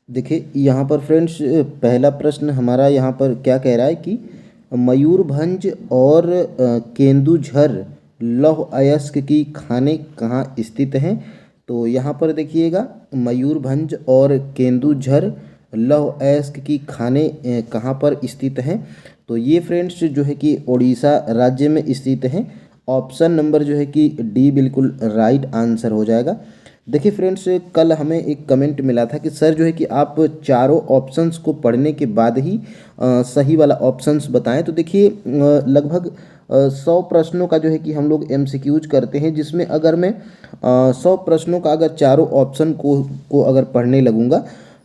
देखिए यहाँ पर फ्रेंड्स, पहला प्रश्न हमारा यहाँ पर क्या कह रहा है कि मयूरभंज और केंदुझर लौह अयस्क की खानें कहाँ स्थित हैं। तो यहाँ पर देखिएगा, मयूरभंज और केंदुझर लौह अयस्क की खानें कहाँ पर स्थित हैं। तो ये फ्रेंड्स जो है कि उड़ीसा राज्य में स्थित हैं। ऑप्शन नंबर जो है कि डी बिल्कुल राइट आंसर हो जाएगा। देखिए फ्रेंड्स, कल हमें एक कमेंट मिला था कि सर जो है कि आप चारों ऑप्शंस को पढ़ने के बाद ही सही वाला ऑप्शंस बताएं। तो देखिए लगभग 100 प्रश्नों का जो है कि हम लोग एमसीक्यूज करते हैं, जिसमें अगर मैं 100 प्रश्नों का अगर चारों ऑप्शन को अगर पढ़ने लगूंगा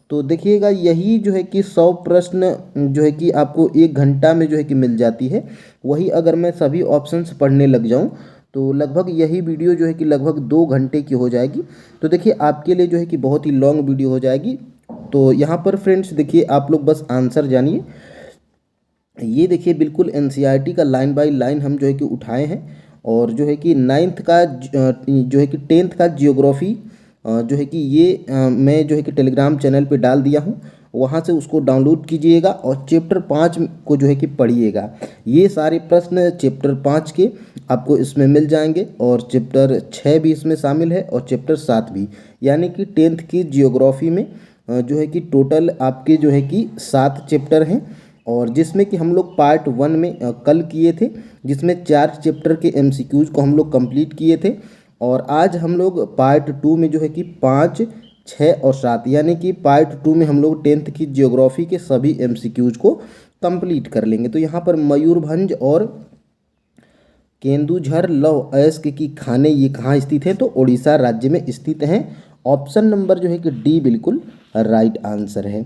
तो देखिएगा यही जो है कि 100 प्रश्न जो है कि आपको 1 घंटा में जो है कि मिल जाती है। वही अगर मैं सभी ऑप्शंस पढ़ने लग जाऊं तो लगभग यही वीडियो जो है कि लगभग 2 घंटे की हो जाएगी। तो देखिए आपके लिए जो है कि बहुत ही लॉन्ग वीडियो हो जाएगी। तो यहाँ पर फ्रेंड्स देखिए, आप लोग बस आंसर जानिए। ये देखिए बिल्कुल एनसीईआरटी का लाइन बाय लाइन हम जो है कि उठाए हैं, और जो है कि नाइन्थ का जो है कि 10th का जियोग्राफी जो है कि ये मैं जो है कि टेलीग्राम चैनल पे डाल दिया हूँ। वहाँ से उसको डाउनलोड कीजिएगा और चैप्टर 5 को जो है कि पढ़िएगा। ये सारे प्रश्न चैप्टर 5 के आपको इसमें मिल जाएंगे, और चैप्टर 6 भी इसमें शामिल है और चैप्टर 7 भी। यानी कि 10th की जियोग्राफी में जो है कि टोटल आपके जो है कि 7 चैप्टर हैं, और जिसमें कि हम लोग पार्ट 1 में कल किए थे, जिसमें 4 चैप्टर के एमसीक्यूज को हम लोग कंप्लीट किए थे। और आज हम लोग पार्ट 2 में जो है कि 5, 6 और 7 यानी कि पार्ट 2 में हम लोग 10th की जियोग्राफी के सभी एमसीक्यूज को कंप्लीट कर लेंगे। तो यहाँ पर मयूरभंज और केंदुझर लौह अयस्क की खानें ये कहाँ स्थित हैं, तो उड़ीसा राज्य में स्थित हैं। ऑप्शन नंबर जो है कि डी बिल्कुल राइट आंसर है।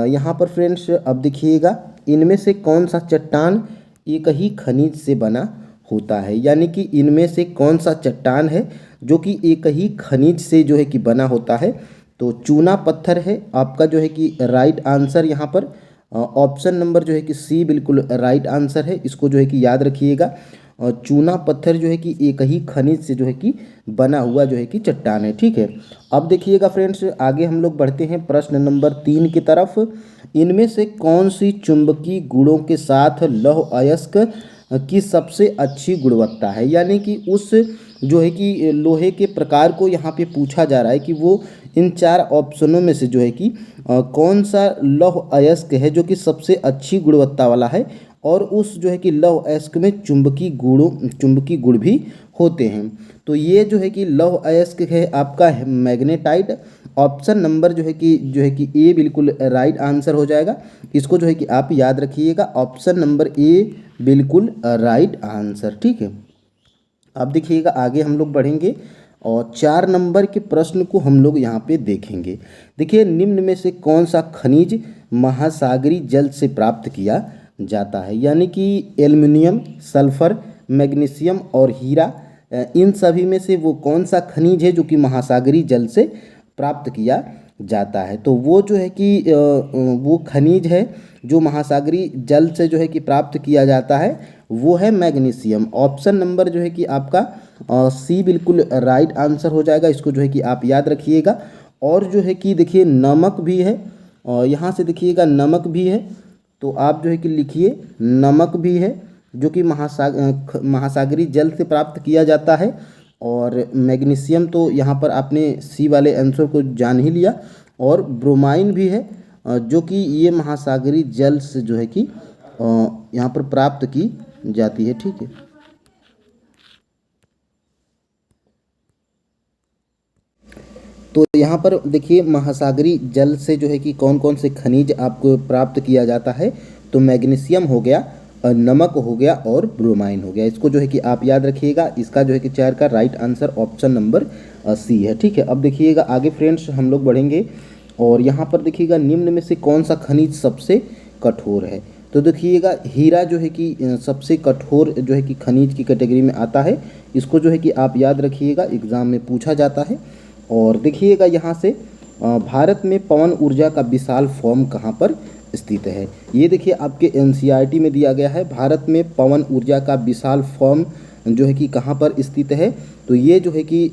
यहाँ पर फ्रेंड्स अब देखिएगा, इनमें से कौन सा चट्टान एक ही खनिज से बना होता है। यानी कि इनमें से कौन सा चट्टान है जो कि एक ही खनिज से जो है कि बना होता है। तो चूना पत्थर है आपका जो है कि राइट आंसर यहाँ पर। ऑप्शन नंबर जो है कि सी बिल्कुल राइट आंसर है। इसको जो है कि याद रखिएगा। और चूना पत्थर जो है कि एक ही खनिज से जो है कि बना हुआ जो है कि चट्टान है। ठीक है, अब देखिएगा फ्रेंड्स, आगे हम लोग बढ़ते हैं प्रश्न नंबर 3 की तरफ। इनमें से कौन सी चुंबकीय गुणों के साथ लौह अयस्क की सबसे अच्छी गुणवत्ता है। यानी कि उस जो है कि लोहे के प्रकार को यहाँ पे पूछा जा रहा है कि वो इन 4 ऑप्शनों में से जो है कि कौन सा लौह अयस्क है जो कि सबसे अच्छी गुणवत्ता वाला है, और उस जो है कि लौह अयस्क में चुंबकीय गुण भी होते हैं। तो ये जो है कि लौह अयस्क है आपका मैग्नेटाइट। ऑप्शन नंबर जो है कि ए बिल्कुल राइट आंसर हो जाएगा। इसको जो है कि आप याद रखिएगा, ऑप्शन नंबर ए बिल्कुल राइट आंसर। ठीक है, अब देखिएगा आगे हम लोग बढ़ेंगे और 4 नंबर के प्रश्न को हम लोग यहाँ पे देखेंगे। देखिए, निम्न में से कौन सा खनिज महासागरी जल से प्राप्त किया जाता है। यानी कि एल्युमिनियम, सल्फर, मैग्नीशियम और हीरा, इन सभी में से वो कौन सा खनिज है जो कि महासागरी जल से प्राप्त किया जाता है। तो वो जो है कि वो खनिज है जो महासागरी जल से जो है कि प्राप्त किया जाता है, वो है मैग्नीशियम। ऑप्शन नंबर जो है कि आपका सी बिल्कुल राइट आंसर हो जाएगा। इसको जो है कि आप याद रखिएगा। और जो है कि देखिए नमक भी है, और यहाँ से देखिएगा नमक भी है। तो आप जो है कि लिखिए नमक भी है जो कि महासागरी जल से प्राप्त किया जाता है। और मैग्नीशियम तो यहाँ पर आपने सी वाले आंसर को जान ही लिया। और ब्रोमाइन भी है जो कि ये महासागरी जल से जो है कि यहाँ पर प्राप्त की जाती है। ठीक है, तो यहाँ पर देखिए महासागरी जल से जो है कि कौन कौन से खनिज आपको प्राप्त किया जाता है। तो मैग्नीशियम हो गया, नमक हो गया और ब्रोमाइन हो गया। इसको जो है कि आप याद रखिएगा। इसका जो है कि 4 का right answer option number C है। ठीक है, अब देखिएगा आगे फ्रेंड्स हम लोग बढ़ेंगे, और यहाँ पर देखिएगा निम्न में से कौन सा खनिज सबसे कठोर है। तो देखिएगा हीरा जो है कि सबसे कठोर जो है कि खनिज की कैटेगरी में आता है। इसको जो है कि आप याद रखिएगा, एग्जाम में पूछा जाता है। और देखिएगा यहाँ से भारत में पवन ऊर्जा का विशाल फॉर्म कहाँ पर स्थित है। ये देखिए आपके एनसीईआरटी में दिया गया है, भारत में पवन ऊर्जा का विशाल फॉर्म जो है कि कहाँ पर स्थित है। तो ये जो है कि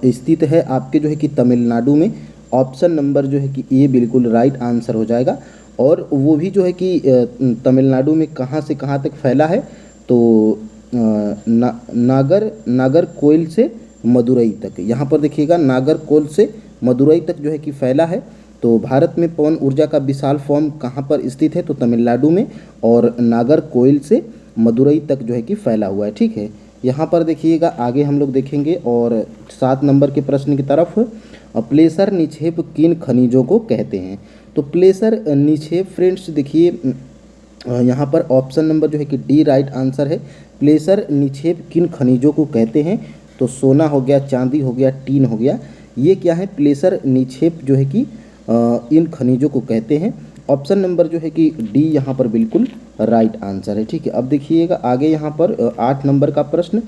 स्थित है आपके जो है कि तमिलनाडु में। ऑप्शन नंबर जो है कि ए बिल्कुल राइट आंसर हो जाएगा। और वो भी जो है कि तमिलनाडु में कहाँ से कहाँ तक फैला है, तो नागरकोइल से मदुरई तक। यहाँ पर देखिएगा नागरकोइल से मदुरई तक जो है कि फैला है। तो भारत में पवन ऊर्जा का विशाल फॉर्म कहाँ पर स्थित है, तो तमिलनाडु में, और नागरकोइल से मदुरई तक जो है कि फैला हुआ है। ठीक है, यहाँ पर देखिएगा आगे हम लोग देखेंगे और 7 नंबर के प्रश्न की तरफ। प्लेसर निक्षेप किन खनिजों को कहते हैं, तो प्लेसर निक्षेप फ्रेंड्स देखिए यहाँ पर ऑप्शन नंबर जो है कि डी राइट आंसर है। प्लेसर निक्षेप किन खनिजों को कहते हैं, तो सोना हो गया, चांदी हो गया, टीन हो गया, ये क्या है, प्लेसर निक्षेप जो है कि इन खनिजों को कहते हैं। ऑप्शन नंबर जो है कि डी यहाँ पर बिल्कुल राइट आंसर है। ठीक है, अब देखिएगा आगे यहाँ पर 8 नंबर का प्रश्न।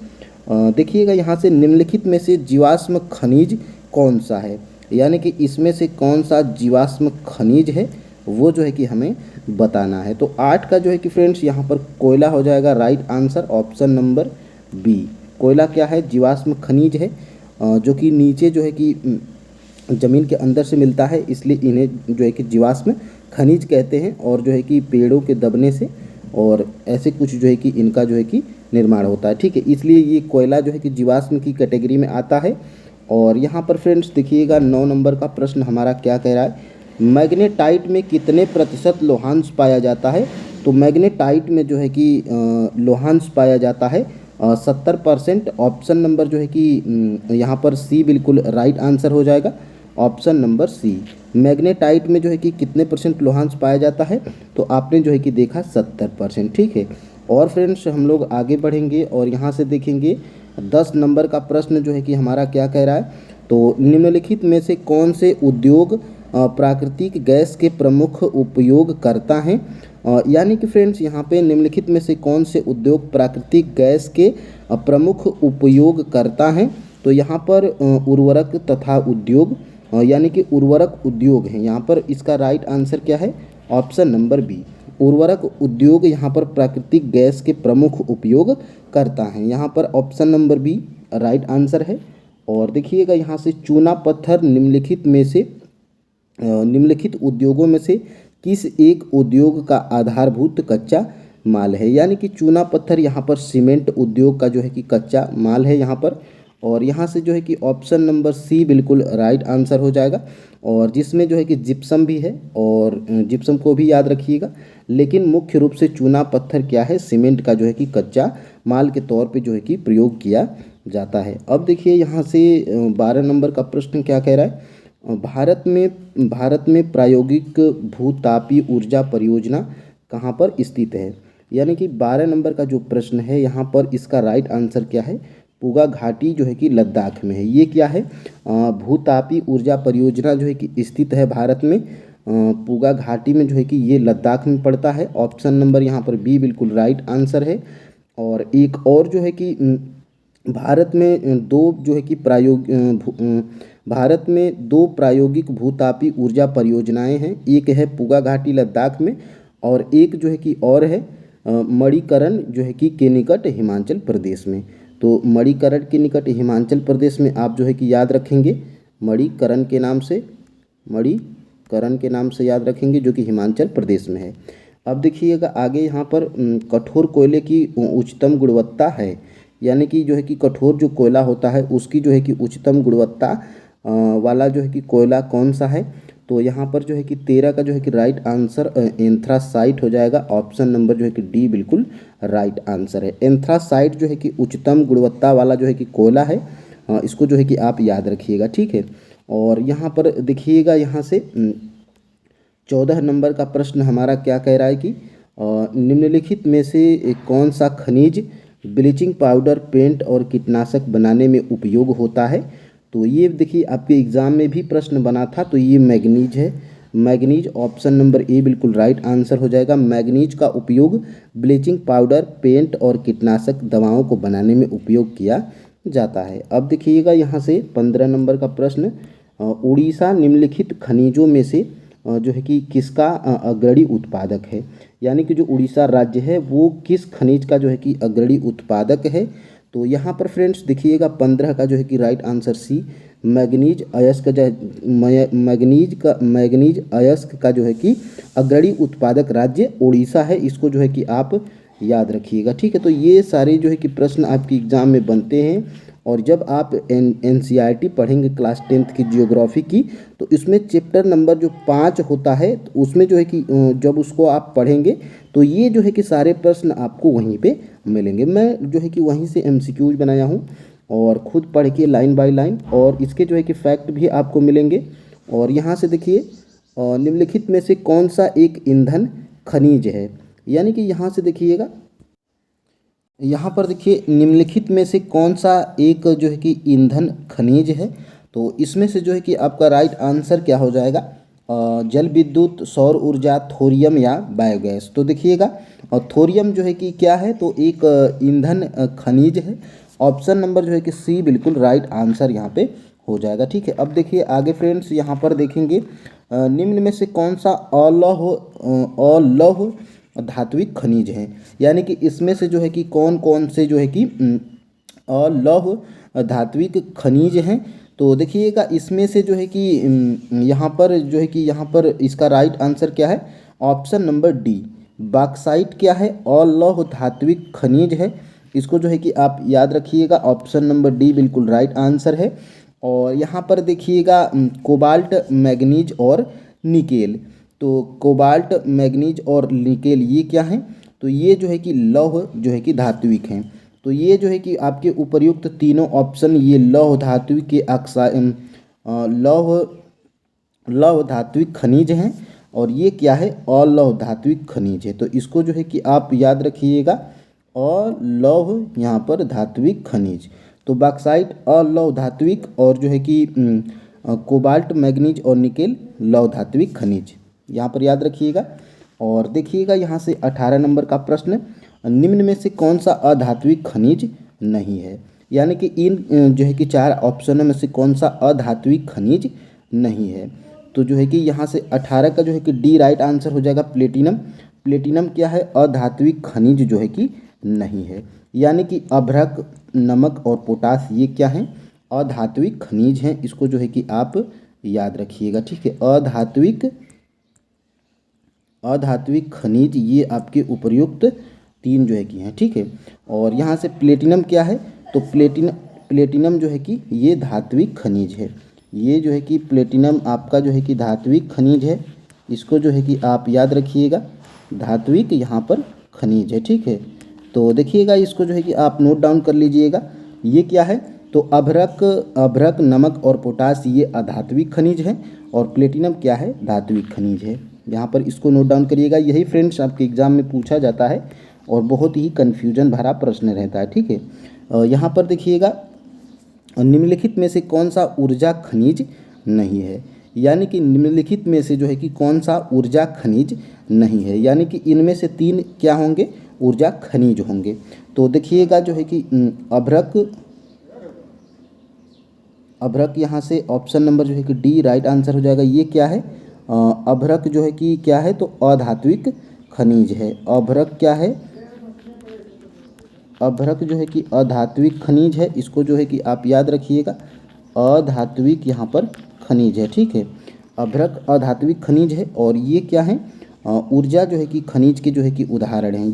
देखिएगा यहाँ से निम्नलिखित में से जीवाश्म खनिज कौन सा है, यानी कि इसमें से कौन सा जीवाश्म खनिज है वो जो है कि हमें बताना है। तो 8 का जो है कि फ्रेंड्स यहाँ पर कोयला हो जाएगा right answer, option number B. कोयला क्या है, जीवाश्म खनिज है, जो कि नीचे जो है कि ज़मीन के अंदर से मिलता है, इसलिए इन्हें जो है कि जीवाश्म खनिज कहते हैं। और जो है कि पेड़ों के दबने से और ऐसे कुछ जो है कि इनका जो है कि निर्माण होता है। ठीक है, इसलिए ये कोयला जो है कि जीवाश्म की कैटेगरी में आता है। और यहाँ पर फ्रेंड्स देखिएगा 9 नंबर का प्रश्न हमारा क्या कह रहा है, मैग्नेटाइट में कितने प्रतिशत लोहांश पाया जाता है, तो मैग्नेटाइट में जो है कि लोहांश पाया जाता है 70%। ऑप्शन नंबर जो है कि यहाँ पर सी बिल्कुल राइट आंसर हो जाएगा, ऑप्शन नंबर सी। मैग्नेटाइट में जो है कि कितने परसेंट लोहांश पाया जाता है, तो आपने जो है कि देखा 70%। ठीक है, और फ्रेंड्स हम लोग आगे बढ़ेंगे और यहाँ से देखेंगे 10 नंबर का प्रश्न जो है कि हमारा क्या कह रहा है, तो निम्नलिखित में से कौन से उद्योग प्राकृतिक गैस के प्रमुख उपयोग करता है, यानी कि फ्रेंड्स यहाँ पे निम्नलिखित में से कौन से उद्योग प्राकृतिक गैस के प्रमुख उपयोग करता है, तो यहाँ पर उर्वरक तथा उद्योग, यानी कि उर्वरक उद्योग है यहाँ पर। इसका राइट आंसर क्या है, ऑप्शन नंबर बी। उर्वरक उद्योग यहाँ पर प्राकृतिक गैस के प्रमुख उपयोग करता है, यहाँ पर option number B right answer है। और देखिएगा यहाँ से चूना पत्थर निम्नलिखित उद्योगों में से किस एक उद्योग का आधारभूत कच्चा माल है, यानी कि चूना पत्थर यहाँ पर सीमेंट उद्योग का जो है कि कच्चा माल है यहाँ पर। और यहाँ से जो है कि ऑप्शन नंबर सी बिल्कुल राइट आंसर हो जाएगा, और जिसमें जो है कि जिप्सम भी है, और जिप्सम को भी याद रखिएगा। लेकिन मुख्य रूप से चूना पत्थर क्या है, सीमेंट का जो है कि कच्चा माल के तौर पे जो है कि प्रयोग किया जाता है। अब देखिए यहाँ से 12 नंबर का प्रश्न क्या कह रहा है, भारत में प्रायोगिक भूतापीय ऊर्जा परियोजना कहाँ पर स्थित है, यानी कि 12 नंबर का जो प्रश्न है यहाँ पर इसका राइट आंसर क्या है, पूगा घाटी जो है कि लद्दाख में है। ये क्या है, भूतापीय ऊर्जा परियोजना जो है कि स्थित है भारत में पूगा घाटी में, जो है कि ये लद्दाख में पड़ता है। ऑप्शन नंबर यहाँ पर बी बिल्कुल राइट आंसर है। और एक और जो है कि भारत में दो प्रायोगिक भूतापीय ऊर्जा परियोजनाएं हैं, एक है पूगा घाटी लद्दाख में, और एक जो है कि और है मणिकरण जो है कि के निकट हिमाचल प्रदेश में। तो मणिकरण के निकट हिमाचल प्रदेश में आप जो है कि याद रखेंगे मणिकरण के नाम से याद रखेंगे, जो कि हिमाचल प्रदेश में है। अब देखिएगा आगे यहाँ पर कठोर कोयले की उच्चतम गुणवत्ता है, यानी कि जो है कि कठोर जो कोयला होता है उसकी जो है कि उच्चतम गुणवत्ता वाला जो है कि कोयला कौन सा है, तो यहाँ पर जो है कि 13 का जो है कि राइट आंसर एंथ्रासाइट हो जाएगा। ऑप्शन नंबर जो है कि डी बिल्कुल राइट आंसर है। एंथ्रासाइट जो है कि उच्चतम गुणवत्ता वाला जो है कि कोयला है, इसको जो है कि आप याद रखिएगा। ठीक है, और यहाँ पर देखिएगा यहाँ से 14 नंबर का प्रश्न हमारा क्या कह रहा है कि निम्नलिखित में से कौन सा खनिज ब्लीचिंग पाउडर, पेंट और कीटनाशक बनाने में उपयोग होता है, तो ये देखिए आपके एग्ज़ाम में भी प्रश्न बना था, तो ये मैग्नीज है। मैग्नीज ऑप्शन नंबर ए बिल्कुल राइट आंसर हो जाएगा। मैग्नीज का उपयोग ब्लीचिंग पाउडर, पेंट और कीटनाशक दवाओं को बनाने में उपयोग किया जाता है। अब देखिएगा यहाँ से 15 नंबर का प्रश्न, उड़ीसा निम्नलिखित खनिजों में से जो है कि किसका अग्रणी उत्पादक है, यानी कि जो उड़ीसा राज्य है वो किस खनिज का जो है कि अग्रणी उत्पादक है, तो यहाँ पर फ्रेंड्स देखिएगा 15 का जो है कि राइट आंसर सी मैग्नीज अयस्क मैग्नीज अयस्क का जो है कि अग्रणी उत्पादक राज्य उड़ीसा है। इसको जो है कि आप याद रखिएगा, ठीक है। तो ये सारे जो है कि प्रश्न आपकी एग्जाम में बनते हैं। और जब आप NCERT पढ़ेंगे क्लास 10th की जियोग्राफी की, तो इसमें चैप्टर नंबर जो 5 होता है, तो उसमें जो है कि जब उसको आप पढ़ेंगे तो ये जो है कि सारे प्रश्न आपको वहीं पे मिलेंगे। मैं जो है कि वहीं से MCQs बनाया हूँ और खुद पढ़ के लाइन बाय लाइन, और इसके जो है कि फैक्ट भी आपको मिलेंगे। और यहाँ से देखिए, निम्नलिखित में से कौन सा एक ईंधन खनिज है, यानी कि यहाँ से देखिएगा, यहाँ पर देखिए निम्नलिखित में से कौन सा एक जो है कि ईंधन खनिज है। तो इसमें से जो है कि आपका राइट आंसर क्या हो जाएगा, जल विद्युत, सौर ऊर्जा, थोरियम या बायोगैस। तो देखिएगा, और थोरियम जो है कि क्या है, तो एक ईंधन खनिज है। ऑप्शन नंबर जो है कि सी बिल्कुल राइट आंसर यहाँ पे हो जाएगा, ठीक है। अब देखिए आगे फ्रेंड्स, यहाँ पर देखेंगे निम्न में से कौन सा अलौह धात्विक खनिज है, यानी कि इसमें से जो है कि कौन कौन से जो है कि अलौह धात्विक खनिज हैं। तो देखिएगा, इसमें से जो है कि यहाँ पर जो है कि यहाँ पर इसका राइट आंसर क्या है, ऑप्शन नंबर डी, बॉक्साइट क्या है, अलौह धात्विक खनिज है। इसको जो है कि आप याद रखिएगा, ऑप्शन नंबर डी बिल्कुल राइट आंसर है। और यहाँ पर देखिएगा कोबाल्ट, मैग्नीज और निकेल। तो कोबाल्ट, मैग्नीज और निकेल ये क्या हैं, तो ये जो है कि लौह जो है कि धात्विक हैं। तो ये जो है कि आपके उपर्युक्त तीनों ऑप्शन ये लौह धात्विक के लौह धात्विक खनिज हैं, और ये क्या है, अलौह धात्विक खनिज है। तो इसको जो है कि आप याद रखिएगा, अलौह यहाँ पर धात्विक खनिज। तो बॉक्साइट अलौह धात्विक, और जो है कि कोबाल्ट, मैग्नीज और निकेल लौह धात्विक खनिज, यहाँ पर याद रखिएगा। और देखिएगा यहाँ से 18 नंबर का प्रश्न, निम्न में से कौन सा अधात्विक खनिज नहीं है, यानी कि इन जो है कि 4 ऑप्शनों में से कौन सा अधात्विक खनिज नहीं है। तो जो है कि यहाँ से 18 का जो है कि डी राइट आंसर हो जाएगा, प्लेटिनम। प्लेटिनम क्या है, अधात्विक खनिज जो है कि नहीं है। यानी कि अभ्रक, नमक और पोटास ये क्या हैं, अधात्विक खनिज हैं। इसको जो है कि आप याद रखिएगा, ठीक है। अधात्विक खनिज ये आपके उपर्युक्त 3 जो है कि हैं, ठीक है। और यहाँ से प्लेटिनम क्या है, तो प्लेटिनम जो है कि ये धात्विक खनिज है। ये जो है कि प्लेटिनम आपका जो है कि धात्विक खनिज है। इसको जो है कि आप याद रखिएगा, धात्विक यहाँ पर खनिज है, ठीक है। तो देखिएगा, इसको जो है कि आप नोट डाउन कर लीजिएगा, ये क्या है, तो अभ्रक, नमक और पोटास ये अधात्विक खनिज है, और प्लेटिनम क्या है, धात्विक खनिज है। यहाँ पर इसको नोट डाउन करिएगा। यही फ्रेंड्स आपके एग्जाम में पूछा जाता है, और बहुत ही कन्फ्यूजन भरा प्रश्न रहता है, ठीक है। यहाँ पर देखिएगा, निम्नलिखित में से कौन सा ऊर्जा खनिज नहीं है, यानी कि निम्नलिखित में से जो है कि कौन सा ऊर्जा खनिज नहीं है, यानी कि इनमें से 3 क्या होंगे, ऊर्जा खनिज होंगे। तो देखिएगा जो है कि अभ्रक यहाँ से ऑप्शन नंबर जो है कि डी राइट आंसर हो जाएगा। ये क्या है, अभ्रक जो है कि क्या है, तो अधात्विक खनिज है। अभ्रक क्या है, अभ्रक जो है कि अधात्विक खनिज है। इसको जो है कि आप याद रखिएगा, अधात्विक यहाँ पर खनिज है, ठीक है। अभ्रक अधात्विक खनिज है। और ये क्या है, ऊर्जा जो है कि खनिज के जो है कि उदाहरण हैं,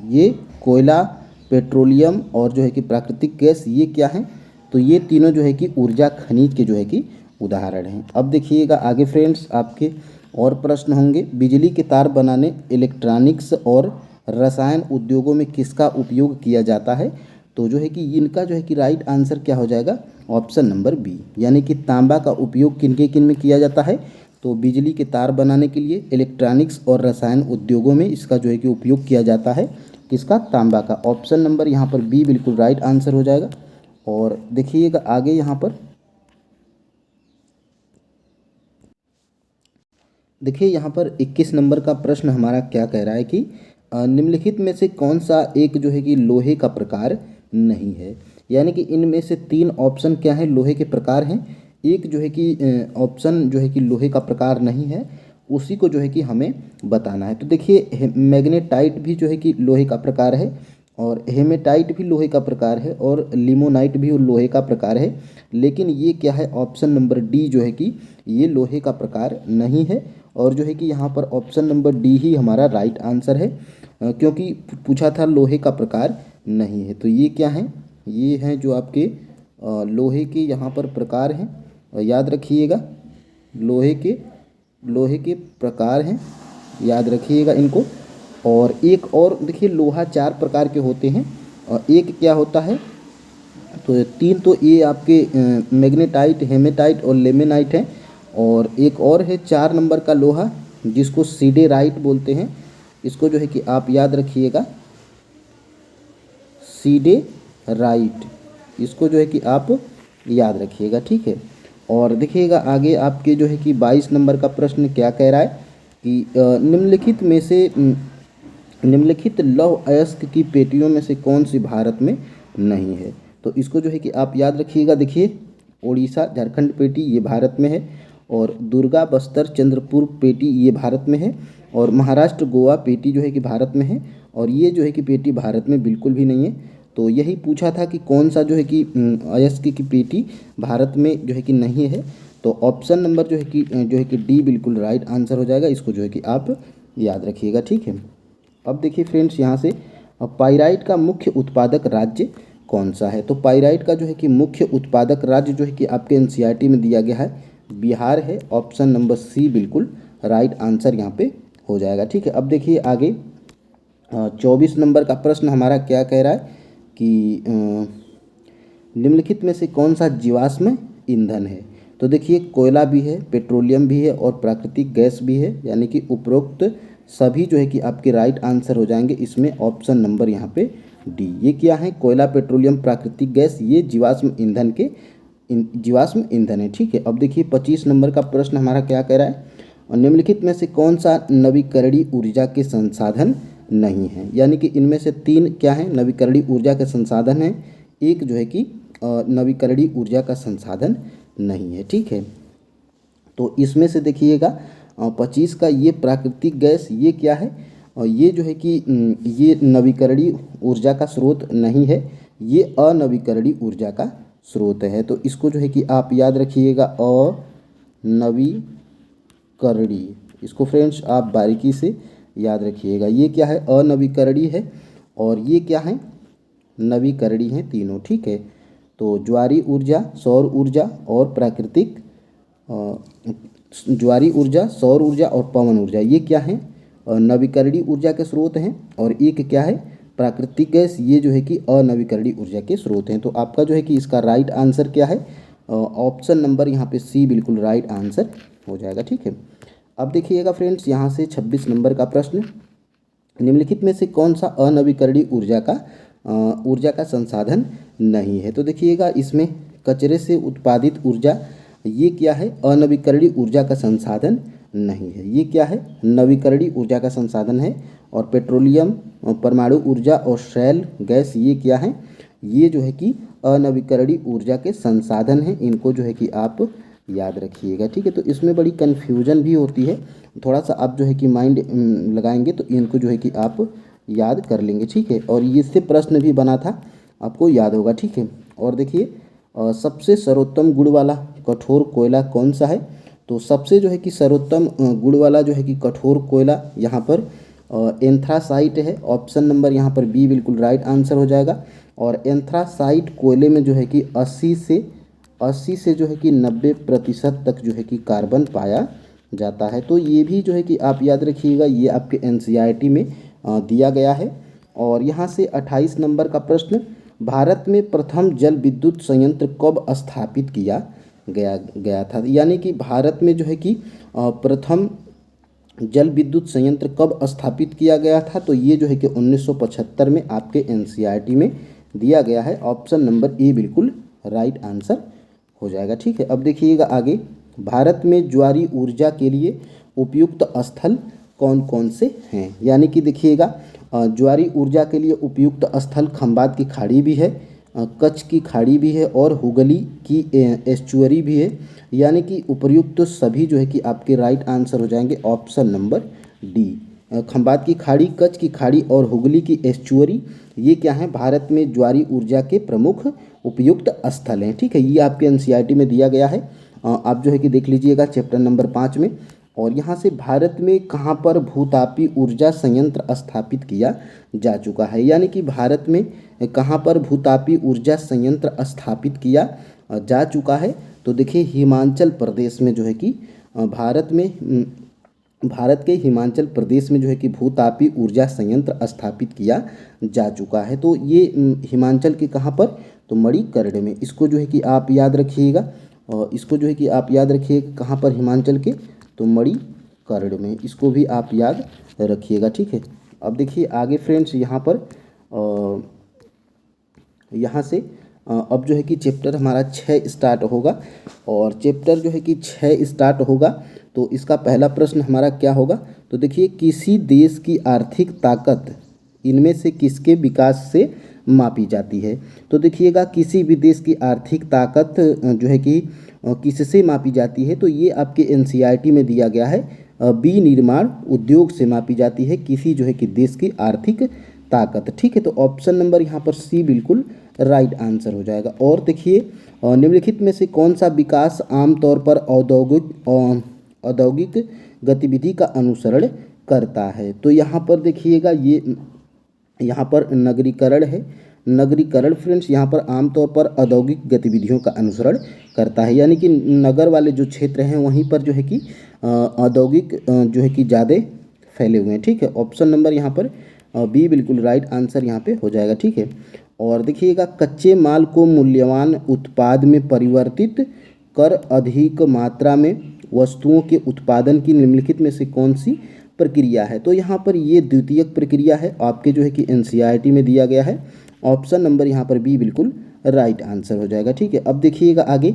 ये कोयला, पेट्रोलियम और जो है कि प्राकृतिक गैस, ये क्या है, तो ये तीनों जो है कि ऊर्जा खनिज के जो है कि उदाहरण हैं। अब देखिएगा आगे फ्रेंड्स, आपके और प्रश्न होंगे। बिजली के तार बनाने, इलेक्ट्रॉनिक्स और रसायन उद्योगों में किसका उपयोग किया जाता है, तो जो है कि इनका जो है कि राइट आंसर क्या हो जाएगा, ऑप्शन नंबर बी, यानी कि तांबा का उपयोग किन में किया जाता है, तो बिजली के तार बनाने के लिए, इलेक्ट्रॉनिक्स और रसायन उद्योगों में इसका जो है कि उपयोग किया जाता है, किसका, तांबा का। ऑप्शन नंबर यहाँ पर बी बिल्कुल राइट आंसर हो जाएगा। और देखिएगा आगे यहाँ पर देखिए, यहाँ पर 21 नंबर का प्रश्न हमारा क्या कह रहा है कि निम्नलिखित में से कौन सा एक जो है कि लोहे का प्रकार नहीं है, यानी कि इनमें से 3 ऑप्शन क्या है, लोहे के प्रकार हैं। एक जो है कि ऑप्शन जो है कि लोहे का प्रकार नहीं है, उसी को जो है कि हमें बताना है। तो देखिए, मैग्नेटाइट भी जो है कि लोहे का प्रकार है, और हेमेटाइट भी लोहे का प्रकार है और लिमोनाइट भी लोहे का प्रकार है। लेकिन ये क्या है, ऑप्शन नंबर डी जो है कि ये लोहे का प्रकार नहीं है। और जो है कि यहाँ पर ऑप्शन नंबर डी ही हमारा राइट आंसर है, क्योंकि पूछा था लोहे का प्रकार नहीं है। तो ये क्या है, ये हैं जो आपके लोहे के यहाँ पर प्रकार हैं, याद रखिएगा। लोहे के प्रकार हैं, याद रखिएगा इनको। और एक और देखिए, लोहा 4 प्रकार के होते हैं और एक क्या होता है, तो 3 तो ये आपके मैग्नेटाइट, हेमेटाइट और लेमेनाइट हैं। और एक और है 4 नंबर का लोहा जिसको सीडेराइट बोलते हैं। इसको जो है कि आप याद रखिएगा, सीडेराइट, इसको जो है कि आप याद रखिएगा, ठीक है। और देखिएगा आगे आपके जो है कि 22 नंबर का प्रश्न क्या कह रहा है कि निम्नलिखित में से निम्नलिखित लौह अयस्क की पेटियों में से कौन सी भारत में नहीं है। तो इसको जो है कि आप याद रखिएगा। देखिए, उड़ीसा झारखंड पेटी ये भारत में है, और दुर्गा बस्तर चंद्रपुर पेटी ये भारत में है, और महाराष्ट्र गोवा पेटी जो है कि भारत में है, और ये जो है कि पेटी भारत में बिल्कुल भी नहीं है। तो यही पूछा था कि कौन सा जो है कि अयस्क की पेटी भारत में जो है कि नहीं है। तो ऑप्शन नंबर जो है कि डी बिल्कुल राइट आंसर हो जाएगा। इसको जो है कि आप याद रखिएगा, ठीक है। अब देखिए फ्रेंड्स, यहाँ से पाइराइट का मुख्य उत्पादक राज्य कौन सा है। तो पाइराइट का जो है कि मुख्य उत्पादक राज्य जो है कि आपके एनसीईआरटी में दिया गया है, बिहार है। ऑप्शन नंबर सी बिल्कुल राइट आंसर यहाँ पे हो जाएगा, ठीक है। अब देखिए आगे 24 नंबर का प्रश्न हमारा क्या कह रहा है कि निम्नलिखित में से कौन सा जीवाश्म ईंधन है। तो देखिए, कोयला भी है, पेट्रोलियम भी है और प्राकृतिक गैस भी है, यानी कि उपरोक्त सभी जो है कि आपके राइट आंसर हो जाएंगे इसमें। ऑप्शन नंबर यहाँ पे डी, ये क्या है, कोयला, पेट्रोलियम, प्राकृतिक गैस, ये जीवाश्म ईंधन है, ठीक है। अब देखिए 25 नंबर का प्रश्न हमारा क्या कह रहा है, और निम्नलिखित में से कौन सा नवीकरणीय ऊर्जा के संसाधन नहीं है। यानी कि इनमें से 3 क्या है, नवीकरणीय ऊर्जा के संसाधन है, एक जो है कि नवीकरणीय ऊर्जा का संसाधन नहीं है, ठीक है। तो इसमें से देखिएगा 25 का ये प्राकृतिक गैस, ये क्या है, और ये जो है कि ये नवीकरणीय ऊर्जा का स्रोत नहीं है, ये अनवीकरणीय ऊर्जा का स्रोत है। तो इसको जो है कि आप याद रखिएगा, अनवीकरणीय, इसको फ्रेंड्स आप बारीकी से याद रखिएगा। ये क्या है, अनवीकरणीय है, और ये क्या है, नवीकरणीय है, तीनों, ठीक है। तो ज्वारी ऊर्जा, सौर ऊर्जा और प्राकृतिक ज्वारी ऊर्जा, सौर ऊर्जा और पवन ऊर्जा, ये क्या है, नवीकरणीय ऊर्जा के स्रोत हैं। और एक क्या है, प्राकृतिक गैस, ये जो है कि अनवीकरणीय ऊर्जा के स्रोत हैं। तो आपका जो है कि इसका राइट आंसर क्या है, ऑप्शन नंबर यहाँ पे सी बिल्कुल राइट आंसर हो जाएगा, ठीक है। अब देखिएगा फ्रेंड्स, यहाँ से 26 नंबर का प्रश्न, निम्नलिखित में से कौन सा अनवीकरणीय ऊर्जा का संसाधन नहीं है। तो देखिएगा, इसमें कचरे से उत्पादित ऊर्जा, ये क्या है, अनवीकरणीय ऊर्जा का संसाधन नहीं है। ये क्या है, नवीकरणीय ऊर्जा का संसाधन है। और पेट्रोलियम, परमाणु ऊर्जा और शैल गैस, ये क्या है, ये जो है कि अनवीकरणीय ऊर्जा के संसाधन हैं। इनको जो है कि आप याद रखिएगा, ठीक है। तो इसमें बड़ी कन्फ्यूजन भी होती है, थोड़ा सा आप जो है कि माइंड लगाएंगे तो इनको जो है कि आप याद कर लेंगे, ठीक है। और इससे प्रश्न भी बना था, आपको याद होगा, ठीक है। और देखिए, सबसे सर्वोत्तम गुण वाला कठोर कोयला कौन सा है। तो सबसे जो है कि सर्वोत्तम गुण वाला जो है कि कठोर कोयला यहाँ पर एंथ्रासाइट है। ऑप्शन नंबर यहाँ पर बी बिल्कुल राइट आंसर हो जाएगा। और एंथ्रासाइट कोयले में जो है कि 80 से जो है कि 90% तक जो है कि कार्बन पाया जाता है। तो ये भी जो है कि आप याद रखिएगा, ये आपके एनसीईआरटी में दिया गया है। और यहाँ से 28 नंबर का प्रश्न, भारत में प्रथम जल विद्युत संयंत्र कब स्थापित किया गया था। यानी कि भारत में जो है कि प्रथम जल विद्युत संयंत्र कब स्थापित किया गया था। तो ये जो है कि 1975 में आपके एनसीईआरटी में दिया गया है। ऑप्शन नंबर ए बिल्कुल राइट आंसर हो जाएगा, ठीक है। अब देखिएगा आगे, भारत में ज्वारी ऊर्जा के लिए उपयुक्त स्थल कौन कौन से हैं। यानी कि देखिएगा, ज्वारी ऊर्जा के लिए उपयुक्त स्थल खंबात की खाड़ी भी है, कच्छ की खाड़ी भी है, और हुगली की एस्चुअरी भी है। यानी कि उपयुक्त सभी जो है कि आपके राइट आंसर हो जाएंगे। ऑप्शन नंबर डी, खंबात की खाड़ी, कच्छ की खाड़ी और हुगली की एस्चुअरी, ये क्या है, भारत में ज्वारी ऊर्जा के प्रमुख उपयुक्त स्थल हैं। ठीक है, ये आपके एनसीईआरटी में दिया गया है। आप जो है कि देख लीजिएगा चैप्टर नंबर 5 में। और यहाँ से भारत में कहाँ पर भूतापी ऊर्जा संयंत्र स्थापित किया जा चुका है, यानी कि भारत में कहाँ पर भूतापी ऊर्जा संयंत्र स्थापित किया जा चुका है। तो देखिए हिमाचल प्रदेश में जो है कि भारत के हिमाचल प्रदेश में जो है कि भूतापी ऊर्जा संयंत्र स्थापित किया जा चुका है। तो ये हिमाचल के कहाँ पर, तो मणिकर्ण में। इसको जो है कि आप याद रखिएगा, और इसको जो है कि आप याद रखिएगा कहाँ पर, हिमाचल के, तो मणिकर्ण में। इसको भी आप याद रखिएगा। ठीक है, अब देखिए आगे फ्रेंड्स, यहाँ पर यहाँ से अब जो है कि चैप्टर हमारा 6 स्टार्ट होगा। और चैप्टर जो है कि 6 स्टार्ट होगा, तो इसका पहला प्रश्न हमारा क्या होगा, तो देखिए किसी देश की आर्थिक ताकत इनमें से किसके विकास से मापी जाती है। तो देखिएगा किसी भी देश की आर्थिक ताकत जो है कि किससे मापी जाती है, तो ये आपके एनसीईआरटी में दिया गया है, विनिर्माण उद्योग से मापी जाती है किसी जो है कि देश की आर्थिक ताकत। ठीक है, तो ऑप्शन नंबर यहाँ पर सी बिल्कुल राइट आंसर हो जाएगा। और देखिए निम्नलिखित में से कौन सा विकास आमतौर पर औद्योगिक गतिविधि का अनुसरण करता है। तो यहाँ पर देखिएगा ये यहाँ पर नगरीकरण है। नगरीकरण फ्रेंड्स यहाँ पर आमतौर पर औद्योगिक गतिविधियों का अनुसरण करता है, यानी कि नगर वाले जो क्षेत्र हैं वहीं पर जो है कि औद्योगिक जो है कि ज़्यादा फैले हुए हैं। ठीक है, ऑप्शन नंबर यहाँ पर बी बिल्कुल राइट आंसर यहाँ पे हो जाएगा। ठीक है, और देखिएगा कच्चे माल को मूल्यवान उत्पाद में परिवर्तित कर अधिक मात्रा में वस्तुओं के उत्पादन की निम्नलिखित में से कौन सी प्रक्रिया है। तो यहाँ पर ये द्वितीयक प्रक्रिया है, आपके जो है कि एनसीईआरटी में दिया गया है। ऑप्शन नंबर यहाँ पर बी बिल्कुल राइट आंसर हो जाएगा। ठीक है, अब देखिएगा आगे,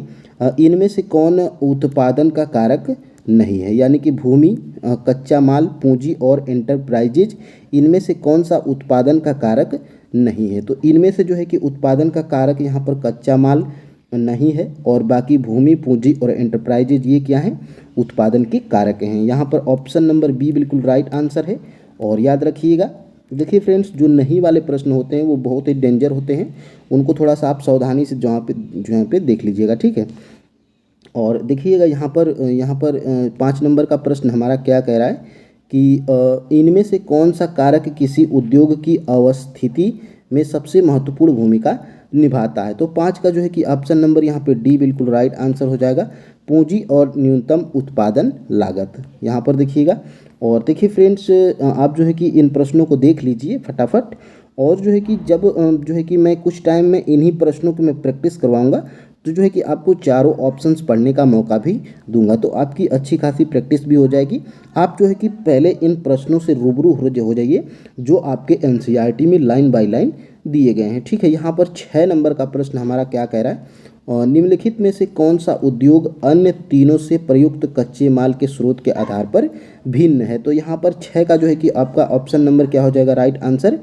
इनमें से कौन उत्पादन का कारक नहीं है, यानी कि भूमि, कच्चा माल, पूंजी और एंटरप्राइजेज, इनमें से कौन सा उत्पादन का कारक नहीं है। तो इनमें से जो है कि उत्पादन का कारक यहाँ पर कच्चा माल नहीं है, और बाकी भूमि, पूंजी और एंटरप्राइजेज ये क्या हैं, उत्पादन के कारक हैं। यहाँ पर ऑप्शन नंबर बी बिल्कुल राइट आंसर है। और याद रखिएगा, देखिए फ्रेंड्स जो नहीं वाले प्रश्न होते हैं वो बहुत ही डेंजर होते हैं, उनको थोड़ा सा आप सावधानी से जहाँ पे देख लीजिएगा। ठीक है, और देखिएगा यहाँ पर 5 नंबर का प्रश्न हमारा क्या कह रहा है कि इनमें से कौन सा कारक किसी उद्योग की अवस्थिति में सबसे महत्वपूर्ण भूमिका निभाता है। तो 5 का जो है कि ऑप्शन नंबर यहाँ पे डी बिल्कुल राइट आंसर हो जाएगा, पूंजी और न्यूनतम उत्पादन लागत। यहाँ पर देखिएगा, और देखिए फ्रेंड्स आप जो है कि इन प्रश्नों को देख लीजिए फटाफट, और जो है कि जब जो है कि मैं कुछ टाइम में इन्हीं प्रश्नों को मैं प्रैक्टिस करवाऊंगा, तो जो है कि आपको चारों ऑप्शंस पढ़ने का मौका भी दूंगा, तो आपकी अच्छी खासी प्रैक्टिस भी हो जाएगी। आप जो है कि पहले इन प्रश्नों से रूबरू हो जाइए जो आपके एनसीईआरटी में लाइन बाय लाइन दिए गए हैं। ठीक है, यहाँ पर 6 नंबर का प्रश्न हमारा क्या कह रहा है, निम्नलिखित में से कौन सा उद्योग अन्य तीनों से प्रयुक्त कच्चे माल के स्रोत के आधार पर भिन्न है। तो यहाँ पर 6 का जो है कि आपका ऑप्शन नंबर क्या हो जाएगा, राइट आंसर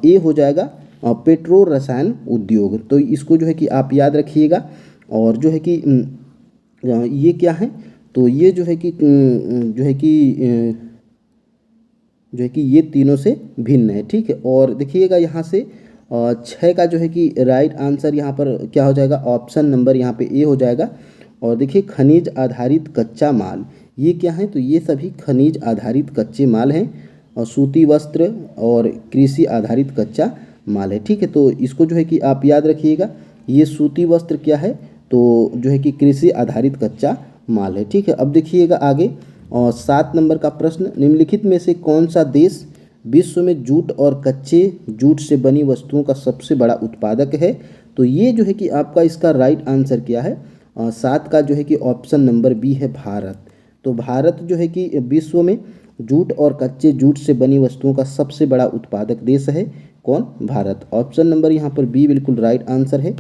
ए हो जाएगा, पेट्रो रसायन उद्योग। तो इसको जो है कि आप याद रखिएगा, और जो है कि ये क्या है, तो ये जो है कि ये तीनों से भिन्न है। ठीक है, और देखिएगा यहाँ से 6 का जो है कि राइट आंसर यहाँ पर क्या हो जाएगा, ऑप्शन नंबर यहाँ पे ए हो जाएगा। और देखिए खनिज आधारित कच्चा माल ये क्या है, तो ये सभी खनिज आधारित कच्चे माल हैं, और सूती वस्त्र और कृषि आधारित कच्चा माल है। ठीक है, तो इसको जो है कि आप याद रखिएगा, ये सूती वस्त्र क्या है, तो जो है कि कृषि आधारित कच्चा माल है। ठीक है, अब देखिएगा आगे, और 7 नंबर का प्रश्न, निम्नलिखित में से कौन सा देश विश्व में जूट और कच्चे जूट से बनी वस्तुओं का सबसे बड़ा उत्पादक है। तो ये जो है कि आपका इसका राइट आंसर क्या है, 7 का जो है कि ऑप्शन नंबर बी है, भारत। तो भारत जो है कि विश्व में जूट और कच्चे जूट से बनी वस्तुओं का सबसे बड़ा उत्पादक देश है, कौन, भारत। ऑप्शन नंबर यहाँ पर बी बिल्कुल राइट आंसर है।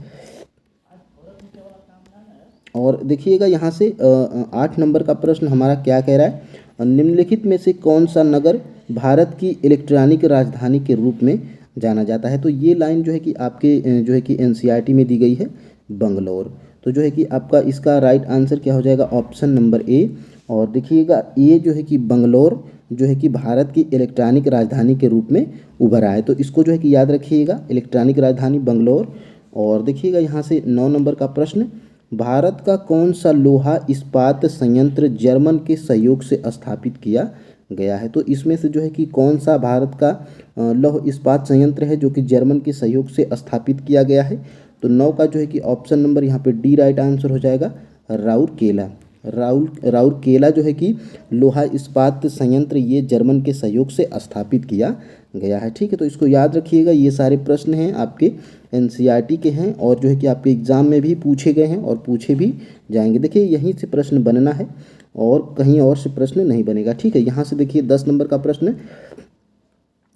और देखिएगा यहाँ से 8 नंबर का प्रश्न हमारा क्या कह रहा है, निम्नलिखित में से कौन सा नगर भारत की इलेक्ट्रॉनिक राजधानी के रूप में जाना जाता है। तो ये लाइन जो है कि आपके जो है कि एनसीईआरटी में दी गई है, बंगलोर। तो जो है कि आपका इसका राइट आंसर क्या हो जाएगा, ऑप्शन नंबर ए। और देखिएगा ये जो है कि बंगलोर जो है कि भारत की इलेक्ट्रॉनिक राजधानी के रूप में उभरा है। तो इसको जो है कि याद रखिएगा, इलेक्ट्रॉनिक राजधानी बंगलौर। और देखिएगा यहाँ से 9 नंबर का प्रश्न, भारत का कौन सा लोहा इस्पात संयंत्र जर्मन के सहयोग से स्थापित किया गया है? तो इसमें से जो है कि कौन सा भारत का लौह इस्पात संयंत्र है जो कि जर्मन के सहयोग से स्थापित किया गया है? तो 9 का जो है कि ऑप्शन नंबर यहाँ पे डी राइट आंसर हो जाएगा, राउरकेला। राउरकेला जो है कि लोहा इस्पात संयंत्र ये जर्मन के सहयोग से स्थापित किया गया है। ठीक है, तो इसको याद रखिएगा। ये सारे प्रश्न हैं आपके एनसीईआरटी के हैं और जो है कि आपके एग्जाम में भी पूछे गए हैं और पूछे भी जाएंगे। देखिए यहीं से प्रश्न बनना है और कहीं और से प्रश्न नहीं बनेगा। ठीक है, यहाँ से देखिए 10 नंबर का प्रश्न,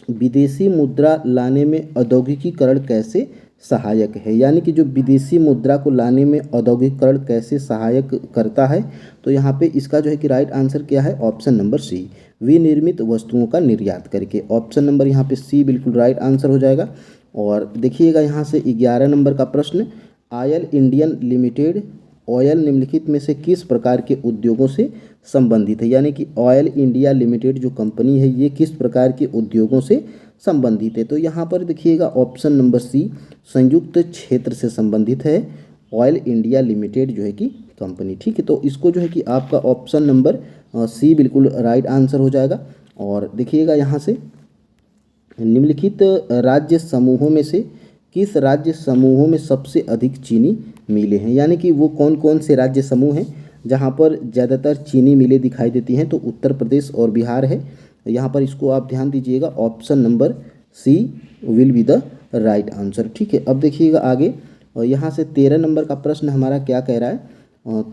विदेशी मुद्रा लाने में औद्योगिकीकरण कैसे सहायक है? यानी कि जो विदेशी मुद्रा को लाने में औद्योगिकीकरण कैसे सहायक करता है? तो यहाँ पे इसका जो है कि राइट आंसर क्या है, ऑप्शन नंबर सी, विनिर्मित वस्तुओं का निर्यात करके। ऑप्शन नंबर यहाँ पे सी बिल्कुल राइट आंसर हो जाएगा। और देखिएगा यहाँ से 11 नंबर का प्रश्न, ऑयल इंडियन लिमिटेड ऑयल निम्नलिखित में से किस प्रकार के उद्योगों से संबंधित है? यानी कि ऑयल इंडिया लिमिटेड जो कंपनी है ये किस प्रकार के उद्योगों से संबंधित है? तो यहाँ पर देखिएगा ऑप्शन नंबर सी, संयुक्त क्षेत्र से संबंधित है ऑयल इंडिया लिमिटेड जो है कि कंपनी। ठीक है, तो इसको जो है कि आपका ऑप्शन नंबर सी बिल्कुल राइट आंसर हो जाएगा। और देखिएगा यहाँ से, निम्नलिखित राज्य समूहों में से किस राज्य समूहों में सबसे अधिक चीनी मिलें हैं? यानी कि वो कौन कौन से राज्य समूह हैं जहाँ पर ज़्यादातर चीनी मिलें दिखाई देती हैं? तो उत्तर प्रदेश और बिहार है यहाँ पर, इसको आप ध्यान दीजिएगा। Option number C will be the right answer. ठीक है, अब देखिएगा आगे, और यहाँ से 13 नंबर का प्रश्न हमारा क्या कह रहा है?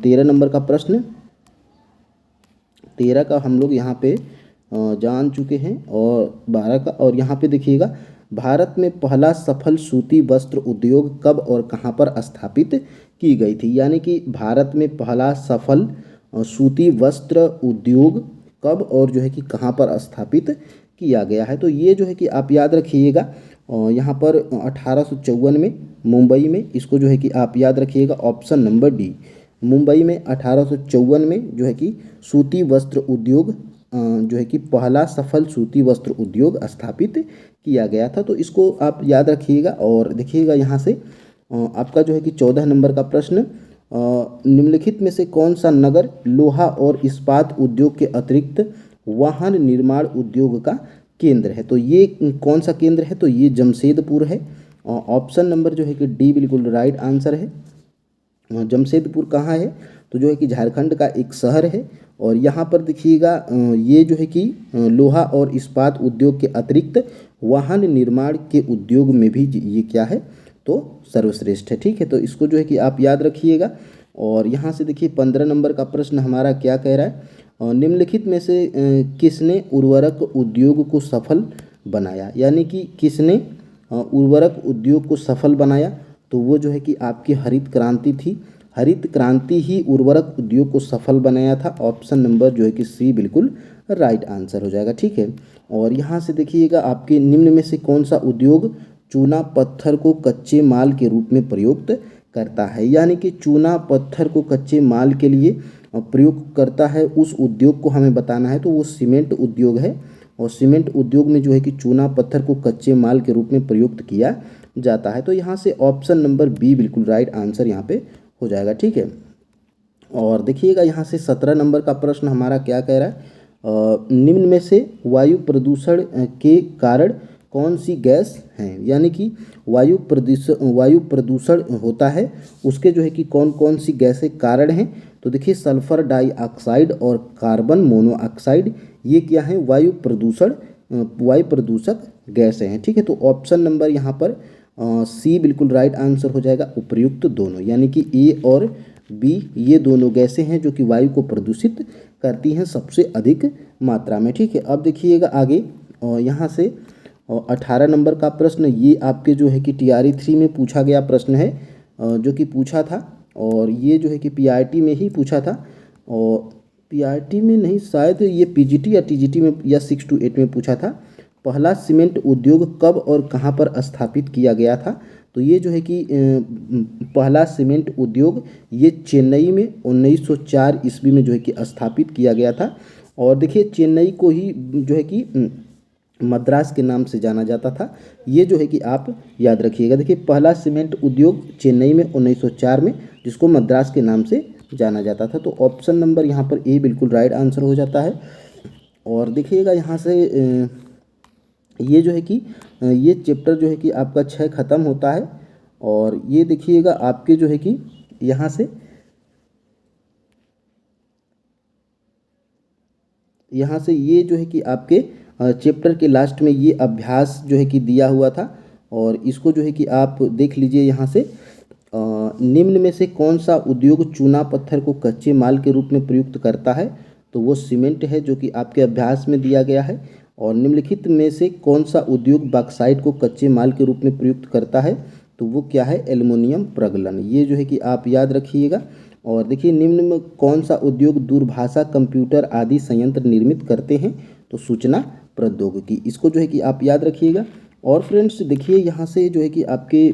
13 नंबर का प्रश्न, 13 का हम लोग यहाँ पे जान चुके हैं और 12 का, और यहाँ पे देखिएगा, भारत में पहला सफल सूती वस्त्र उद्योग कब और कहाँ पर स्थापित की गई थी? यानी कि भारत में पहला सफल सूती वस्त्र उद्योग कब और जो है कि कहाँ पर स्थापित किया गया है? तो ये जो है कि आप याद रखिएगा, यहाँ पर 1854 में मुंबई में, इसको जो है कि आप याद रखिएगा, ऑप्शन नंबर डी, मुंबई में 1854 में जो है कि सूती वस्त्र उद्योग जो है कि पहला सफल सूती वस्त्र उद्योग स्थापित किया गया था। तो इसको आप याद रखिएगा। और देखिएगा यहाँ से आपका जो है कि 14 नंबर का प्रश्न, निम्नलिखित में से कौन सा नगर लोहा और इस्पात उद्योग के अतिरिक्त वाहन निर्माण उद्योग का केंद्र है? तो ये कौन सा केंद्र है? तो ये जमशेदपुर है। ऑप्शन नंबर जो है कि डी बिल्कुल राइट आंसर है। जमशेदपुर कहाँ है? तो जो है कि झारखंड का एक शहर है। और यहाँ पर देखिएगा ये जो है कि लोहा और इस्पात उद्योग के अतिरिक्त वाहन निर्माण के उद्योग में भी ये क्या है, तो सर्वश्रेष्ठ है। ठीक है, तो इसको जो है कि आप याद रखिएगा। और यहाँ से देखिए 15 नंबर का प्रश्न हमारा क्या कह रहा है, निम्नलिखित में से किसने उर्वरक उद्योग को सफल बनाया? यानी कि किसने उर्वरक उद्योग को सफल बनाया? तो वो जो है कि आपकी हरित क्रांति थी। हरित क्रांति ही उर्वरक उद्योग को सफल बनाया था। ऑप्शन नंबर जो है कि सी बिल्कुल राइट आंसर हो जाएगा। ठीक है, और यहाँ से देखिएगा आपके निम्न में से कौन सा उद्योग चूना पत्थर को कच्चे माल के रूप में प्रयुक्त करता है? यानी कि चूना पत्थर को कच्चे माल के लिए प्रयोग करता है, उस उद्योग को हमें बताना है। तो वो सीमेंट उद्योग है। और सीमेंट उद्योग में जो है कि चूना पत्थर को कच्चे माल के रूप में प्रयुक्त किया जाता है। तो यहाँ से ऑप्शन नंबर बी बिल्कुल राइट आंसर यहाँ पे हो जाएगा। ठीक है, और देखिएगा यहाँ से 17 नंबर का प्रश्न हमारा क्या कह रहा है, निम्न में से वायु प्रदूषण के कारण कौन सी गैस हैं? यानी कि वायु प्रदूषण होता है, उसके जो है कि कौन कौन सी गैसें कारण हैं? तो देखिए सल्फर डाइऑक्साइड और कार्बन मोनोऑक्साइड, ये क्या है, वायु प्रदूषक गैसें हैं। ठीक है, तो ऑप्शन नंबर यहाँ पर सी बिल्कुल राइट आंसर हो जाएगा, उपर्युक्त दोनों। यानी कि ए और बी ये दोनों गैसें हैं जो कि वायु को प्रदूषित करती हैं सबसे अधिक मात्रा में। ठीक है, अब देखिएगा आगे, यहाँ से 18 नंबर का प्रश्न, ये आपके जो है कि TRE 3 में पूछा गया प्रश्न है, जो कि पूछा था, और ये जो है कि PRT में ही पूछा था, और PRT में नहीं, शायद ये PGT या TGT में या 6 to 8 में पूछा था। पहला सीमेंट उद्योग कब और कहाँ पर स्थापित किया गया था? तो ये जो है कि पहला सीमेंट उद्योग ये चेन्नई में 1904 ईस्वी में जो है कि स्थापित किया गया था। और देखिए चेन्नई को ही जो है कि मद्रास के नाम से जाना जाता था। ये जो है कि आप याद रखिएगा। देखिए पहला सीमेंट उद्योग चेन्नई में 1904 में, जिसको मद्रास के नाम से जाना जाता था। तो ऑप्शन नंबर यहाँ पर ए बिल्कुल राइट आंसर हो जाता है। और देखिएगा यहाँ से ये जो है कि ये चैप्टर जो है कि आपका 6 ख़त्म होता है। और ये देखिएगा आपके जो है कि यहाँ से ये जो है कि आपके चैप्टर के लास्ट में ये अभ्यास जो है कि दिया हुआ था। और इसको जो है कि आप देख लीजिए यहाँ से, निम्न में से कौन सा उद्योग चूना पत्थर को कच्चे माल के रूप में प्रयुक्त करता है? तो वो सीमेंट है, जो कि आपके अभ्यास में दिया गया है। और निम्नलिखित में से कौन सा उद्योग बॉक्साइट को कच्चे माल के रूप में प्रयुक्त करता है? तो वो क्या है? एल्युमिनियम प्रगलन। ये जो है कि आप याद रखिएगा। और देखिए निम्न में कौन सा उद्योग दूरभाषा, कंप्यूटर आदि संयंत्र निर्मित करते हैं? तो सूचना प्रौद्योगिकी। इसको जो है कि आप याद रखिएगा। और फ्रेंड्स देखिए यहाँ से जो है कि आपके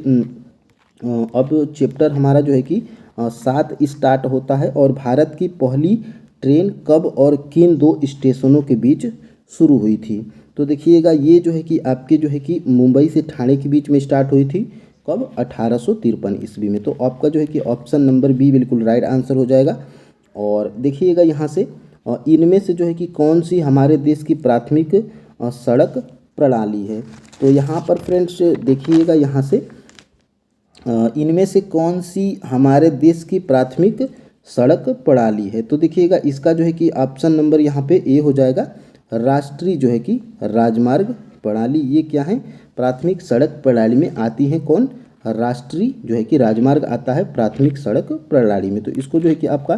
अब चैप्टर हमारा जो है कि 7 स्टार्ट होता है। और भारत की पहली ट्रेन कब और किन 2 स्टेशनों के बीच शुरू हुई थी? तो देखिएगा ये जो है कि आपके जो है कि मुंबई से ठाणे के बीच में स्टार्ट हुई थी। कब? 1853 ईस्वी में। तो आपका जो है कि ऑप्शन नंबर बी बिल्कुल राइट आंसर हो जाएगा। और देखिएगा यहाँ से इनमें से जो है कि कौन सी हमारे देश की प्राथमिक सड़क प्रणाली है? तो यहाँ पर फ्रेंड्स देखिएगा यहाँ से इनमें से कौन सी हमारे देश की प्राथमिक सड़क प्रणाली है? तो देखिएगा इसका जो है कि ऑप्शन नंबर यहाँ पे ए हो जाएगा, राष्ट्रीय जो है कि राजमार्ग प्रणाली। ये क्या है? प्राथमिक सड़क प्रणाली में आती है। कौन? राष्ट्रीय जो है कि राजमार्ग आता है प्राथमिक सड़क प्रणाली में। तो इसको जो है कि आपका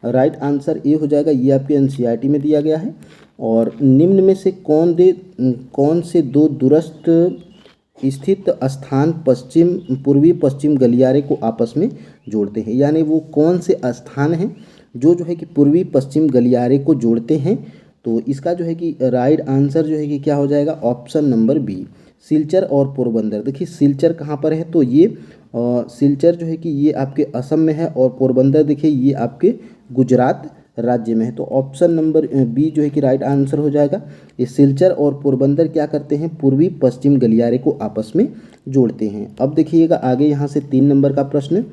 राइट आंसर ए हो जाएगा। ये आपके एनसीईआरटी में दिया गया है। और निम्न में से कौन से 2 दूरस्थ स्थित स्थान पूर्वी पश्चिम गलियारे को आपस में जोड़ते हैं? यानी वो कौन से स्थान हैं जो है कि पूर्वी पश्चिम गलियारे को जोड़ते हैं? तो इसका जो है कि राइट आंसर जो है कि क्या हो जाएगा? ऑप्शन नंबर बी, सिलचर और पोरबंदर। देखिए सिलचर कहाँ पर है? तो ये सिलचर जो है कि ये आपके असम में है। और पोरबंदर देखिए ये आपके गुजरात राज्य में है। तो ऑप्शन नंबर बी जो है कि राइट आंसर हो जाएगा। ये सिलचर और पोरबंदर क्या करते हैं? पूर्वी पश्चिम गलियारे को आपस में जोड़ते हैं। अब देखिएगा आगे यहाँ से 3 नंबर का प्रश्न,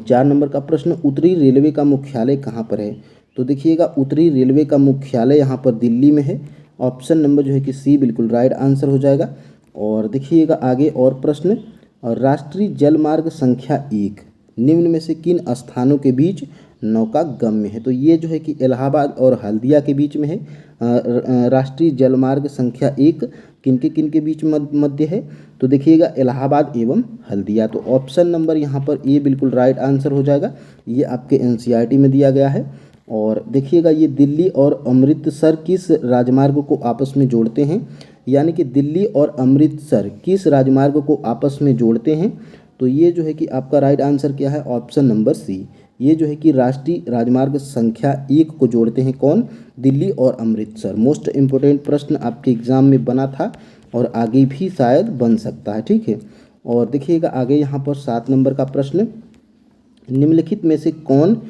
4 नंबर का प्रश्न, उत्तरी रेलवे का मुख्यालय कहाँ पर है? तो देखिएगा उत्तरी रेलवे का मुख्यालय यहाँ पर दिल्ली में है। ऑप्शन नंबर जो है कि सी बिल्कुल राइट आंसर हो जाएगा। और देखिएगा आगे और प्रश्न, राष्ट्रीय जलमार्ग संख्या 1 निम्न में से किन स्थानों के बीच नौका गम्य है? तो ये जो है कि इलाहाबाद और हल्दिया के बीच में है। राष्ट्रीय जलमार्ग संख्या 1 किन के बीच मध्य है? तो देखिएगा इलाहाबाद एवं हल्दिया। तो ऑप्शन नंबर यहाँ पर ए बिल्कुल राइट आंसर हो जाएगा। ये आपके एनसीईआरटी में दिया गया है। और देखिएगा ये दिल्ली और अमृतसर किस राजमार्ग को आपस में जोड़ते हैं? यानी कि दिल्ली और अमृतसर किस राजमार्ग को आपस में जोड़ते हैं? तो ये जो है कि आपका राइट आंसर क्या है? ऑप्शन नंबर सी, ये जो है कि राष्ट्रीय राजमार्ग संख्या 1 को जोड़ते हैं। कौन? दिल्ली और अमृतसर। मोस्ट इम्पोर्टेंट प्रश्न आपके एग्जाम में बना था और आगे भी शायद बन सकता है। ठीक है। और देखिएगा आगे यहाँ पर 7 नंबर का प्रश्न, निम्नलिखित में से कौन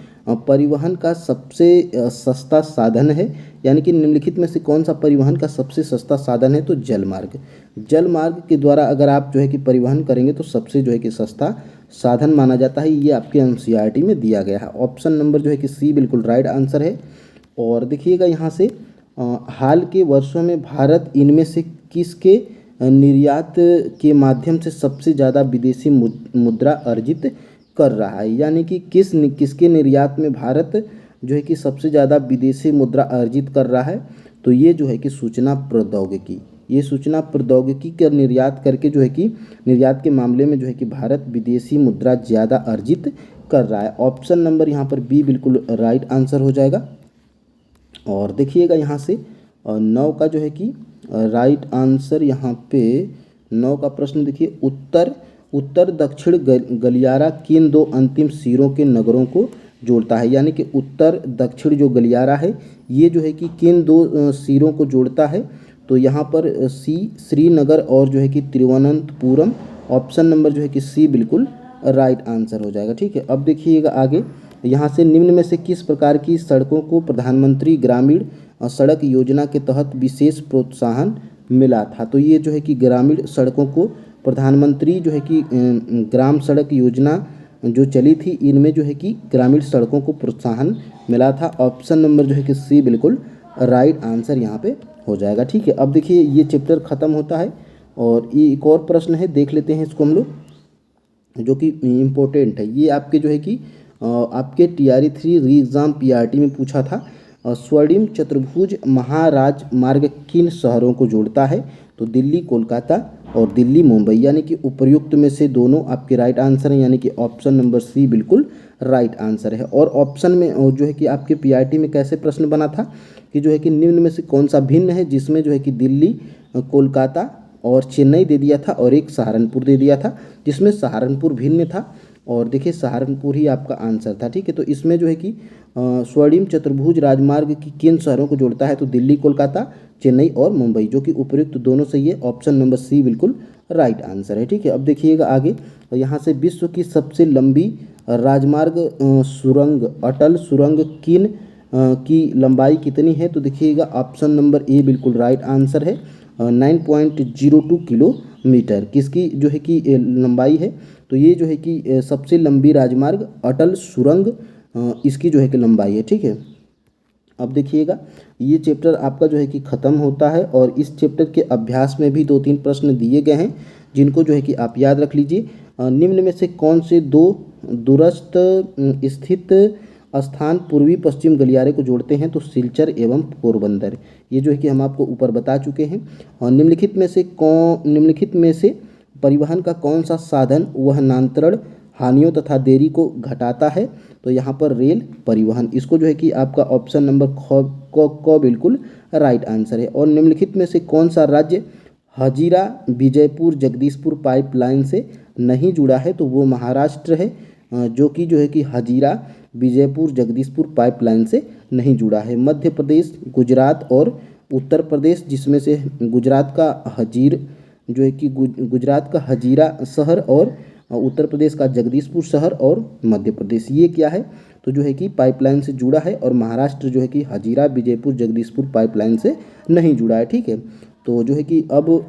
परिवहन का सबसे सस्ता साधन है? यानी कि निम्नलिखित में से कौन सा परिवहन का सबसे सस्ता साधन है? तो जलमार्ग। जलमार्ग के द्वारा अगर आप जो है कि परिवहन करेंगे तो सबसे जो है कि सस्ता साधन माना जाता है। ये आपके एनसीईआरटी में दिया गया है। ऑप्शन नंबर जो है कि सी बिल्कुल राइट आंसर है। और देखिएगा यहाँ से हाल के वर्षों में भारत इनमें से किसके निर्यात के माध्यम से सबसे ज़्यादा विदेशी मुद्रा अर्जित कर रहा है? यानी कि किसके निर्यात में भारत जो है कि सबसे ज़्यादा विदेशी मुद्रा अर्जित कर रहा है? तो ये जो है कि सूचना प्रौद्योगिकी। ये सूचना प्रौद्योगिकी का निर्यात करके जो है कि निर्यात के मामले में जो है कि भारत विदेशी मुद्रा ज़्यादा अर्जित कर रहा है। ऑप्शन नंबर यहाँ पर बी बिल्कुल राइट आंसर हो जाएगा। और देखिएगा यहाँ से 9 का जो है कि राइट आंसर यहाँ पे 9 का प्रश्न देखिए, उत्तर दक्षिण गलियारा किन 2 अंतिम सिरों के नगरों को जोड़ता है? यानी कि उत्तर दक्षिण जो गलियारा है ये जो है कि किन 2 सिरों को जोड़ता है? तो यहाँ पर सी श्रीनगर और जो है कि तिरुवनंतपुरम। ऑप्शन नंबर जो है कि सी बिल्कुल राइट आंसर हो जाएगा। ठीक है। अब देखिएगा आगे यहाँ से निम्न में से किस प्रकार की सड़कों को प्रधानमंत्री ग्रामीण सड़क योजना के तहत विशेष प्रोत्साहन मिला था। तो ये जो है कि ग्रामीण सड़कों को प्रधानमंत्री जो है कि ग्राम सड़क योजना जो चली थी, इनमें जो है कि ग्रामीण सड़कों को प्रोत्साहन मिला था। ऑप्शन नंबर जो है कि सी बिल्कुल राइट आंसर यहाँ पे हो जाएगा। ठीक है, अब देखिए ये चैप्टर ख़त्म होता है और ये एक और प्रश्न है, देख लेते हैं इसको हम लोग, जो कि इम्पोर्टेंट है। ये आपके जो है कि आपके TRE 3 री एग्ज़ाम PRT में पूछा था। स्वर्णिम चतुर्भुज महाराज मार्ग किन शहरों को जोड़ता है? तो दिल्ली कोलकाता और दिल्ली मुंबई, यानी कि उपर्युक्त में से दोनों आपके राइट आंसर हैं, यानी कि ऑप्शन नंबर सी बिल्कुल राइट आंसर है। और ऑप्शन में जो है कि आपके PRT में कैसे प्रश्न बना था कि जो है कि निम्न में से कौन सा भिन्न है, जिसमें जो है कि दिल्ली, कोलकाता और चेन्नई दे दिया था और एक सहारनपुर दे दिया था, जिसमें सहारनपुर भिन्न था और देखिए सहारनपुर ही आपका आंसर था। ठीक है, तो इसमें जो है कि स्वर्णिम चतुर्भुज राजमार्ग की किन शहरों को जोड़ता है? तो दिल्ली, कोलकाता, चेन्नई और मुंबई, जो कि उपयुक्त दोनों सही है। ऑप्शन नंबर सी बिल्कुल राइट आंसर है। ठीक है, अब देखिएगा आगे, यहाँ से विश्व की सबसे लंबी राजमार्ग सुरंग, अटल सुरंग किन की लंबाई कितनी है? तो देखिएगा ऑप्शन नंबर ए बिल्कुल राइट आंसर है। 9.02 किलोमीटर किसकी जो है कि लंबाई है? तो ये जो है कि सबसे लंबी राजमार्ग अटल सुरंग, इसकी जो है कि लंबाई है। ठीक है, अब देखिएगा ये चैप्टर आपका जो है कि ख़त्म होता है और इस चैप्टर के अभ्यास में भी 2-3 प्रश्न दिए गए हैं, जिनको जो है कि आप याद रख लीजिए। निम्न में से कौन से दो दूरस्थ स्थित स्थान पूर्वी पश्चिम गलियारे को जोड़ते हैं? तो सिलचर एवं पोरबंदर, ये जो है कि हम आपको ऊपर बता चुके हैं। और निम्नलिखित में से परिवहन का कौन सा साधन वहनांतरण हानियों तथा देरी को घटाता है? तो यहाँ पर रेल परिवहन, इसको जो है कि आपका ऑप्शन नंबर क बिल्कुल राइट आंसर है। और निम्नलिखित में से कौन सा राज्य हजीरा विजयपुर जगदीशपुर पाइपलाइन से नहीं जुड़ा है? तो वो महाराष्ट्र है, जो कि जो है कि हजीरा विजयपुर जगदीशपुर पाइपलाइन से नहीं जुड़ा है। मध्य प्रदेश, गुजरात और उत्तर प्रदेश, जिसमें से गुजरात का हजीरा शहर और उत्तर प्रदेश का जगदीशपुर शहर और मध्य प्रदेश, ये क्या है? तो जो है कि पाइपलाइन से जुड़ा है। और महाराष्ट्र जो है कि हजीरा विजयपुर जगदीशपुर पाइपलाइन से नहीं जुड़ा है। ठीक है, तो जो है कि अब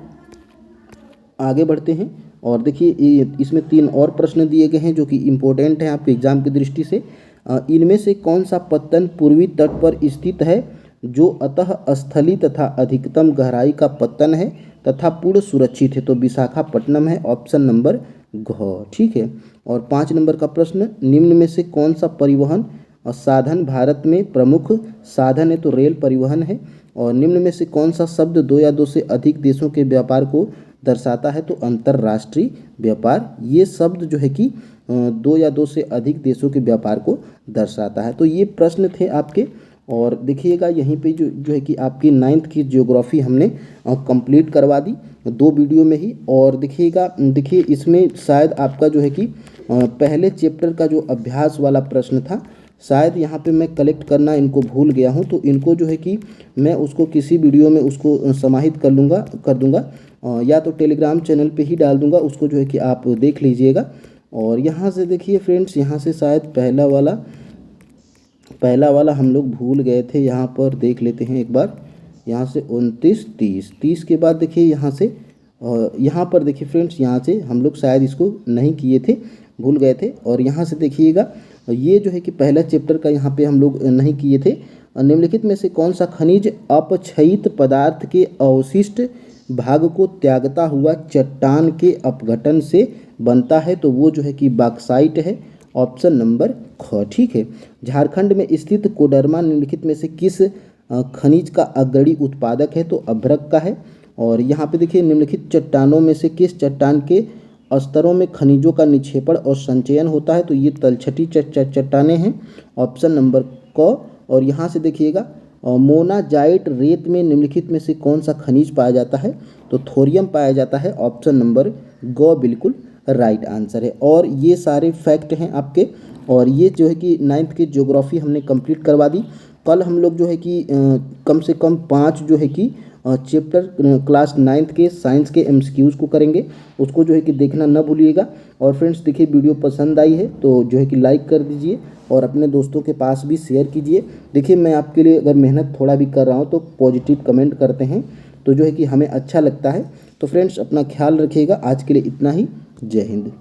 आगे बढ़ते हैं और देखिए इसमें 3 और प्रश्न दिए गए हैं, जो कि इम्पोर्टेंट हैं आपके एग्जाम की दृष्टि से। इनमें से कौन सा पत्तन पूर्वी तट पर स्थित है, जो अतः स्थली तथा अधिकतम गहराई का पत्तन है तथा पूर्ण सुरक्षित है? तो विशाखापट्टनम है, ऑप्शन नंबर घ। ठीक है, और 5 नंबर का प्रश्न, निम्न में से कौन सा परिवहन साधन भारत में प्रमुख साधन है? तो रेल परिवहन है। और निम्न में से कौन सा शब्द 2 या 2 से अधिक देशों के व्यापार को दर्शाता है? तो अंतर्राष्ट्रीय व्यापार, ये शब्द जो है कि 2 या 2 से अधिक देशों के व्यापार को दर्शाता है। तो ये प्रश्न थे आपके। और देखिएगा यहीं पे जो है कि आपकी 9th की ज्योग्राफी हमने कंप्लीट करवा दी 2 वीडियो में ही। और देखिए इसमें शायद आपका जो है कि पहले चैप्टर का जो अभ्यास वाला प्रश्न था, शायद यहाँ पे मैं कलेक्ट करना इनको भूल गया हूँ, तो इनको जो है कि मैं उसको किसी वीडियो में उसको समाहित कर दूँगा या तो टेलीग्राम चैनल पे ही डाल दूँगा, उसको जो है कि आप देख लीजिएगा। और यहाँ से देखिए फ्रेंड्स, यहाँ से शायद पहला वाला हम लोग भूल गए थे, यहाँ पर देख लेते हैं एक बार। यहाँ से 29, 30 के बाद देखिए यहाँ पर देखिए फ्रेंड्स, यहाँ से हम लोग शायद इसको नहीं किए थे, भूल गए थे। और यहाँ से देखिएगा ये जो है कि पहला चैप्टर का यहाँ पे हम लोग नहीं किए थे। निम्नलिखित में से कौन सा खनिज अपक्षयित पदार्थ के अवशिष्ट भाग को त्यागता हुआ चट्टान के अपघटन से बनता है? तो वो जो है कि बॉक्साइट है, ऑप्शन नंबर ख। ठीक है, झारखंड में स्थित कोडरमा निम्नलिखित में से किस खनिज का अग्रणी उत्पादक है? तो अभ्रक का है। और यहाँ पे देखिए निम्नलिखित चट्टानों में से किस चट्टान के स्तरों में खनिजों का निक्षेपण और संचयन होता है? तो ये तलछटी चट्टानें हैं, ऑप्शन नंबर क। और यहाँ से देखिएगा मोनाजाइट रेत में निम्नलिखित में से कौन सा खनिज पाया जाता है? तो थोरियम पाया जाता है, ऑप्शन नंबर ग बिल्कुल राइट आंसर है। और ये सारे फैक्ट हैं आपके। और ये जो है कि 9th की ज्योग्राफी हमने कंप्लीट करवा दी। कल हम लोग जो है कि कम से कम 5 जो है कि चैप्टर क्लास 9th के साइंस के MCQs को करेंगे, उसको जो है कि देखना न भूलिएगा। और फ्रेंड्स देखिए वीडियो पसंद आई है तो जो है कि लाइक कर दीजिए और अपने दोस्तों के पास भी शेयर कीजिए। देखिए मैं आपके लिए अगर मेहनत थोड़ा भी कर रहा हूँ तो पॉजिटिव कमेंट करते हैं तो जो है कि हमें अच्छा लगता है। तो फ्रेंड्स अपना ख्याल रखिएगा। आज के लिए इतना ही। जय हिंद।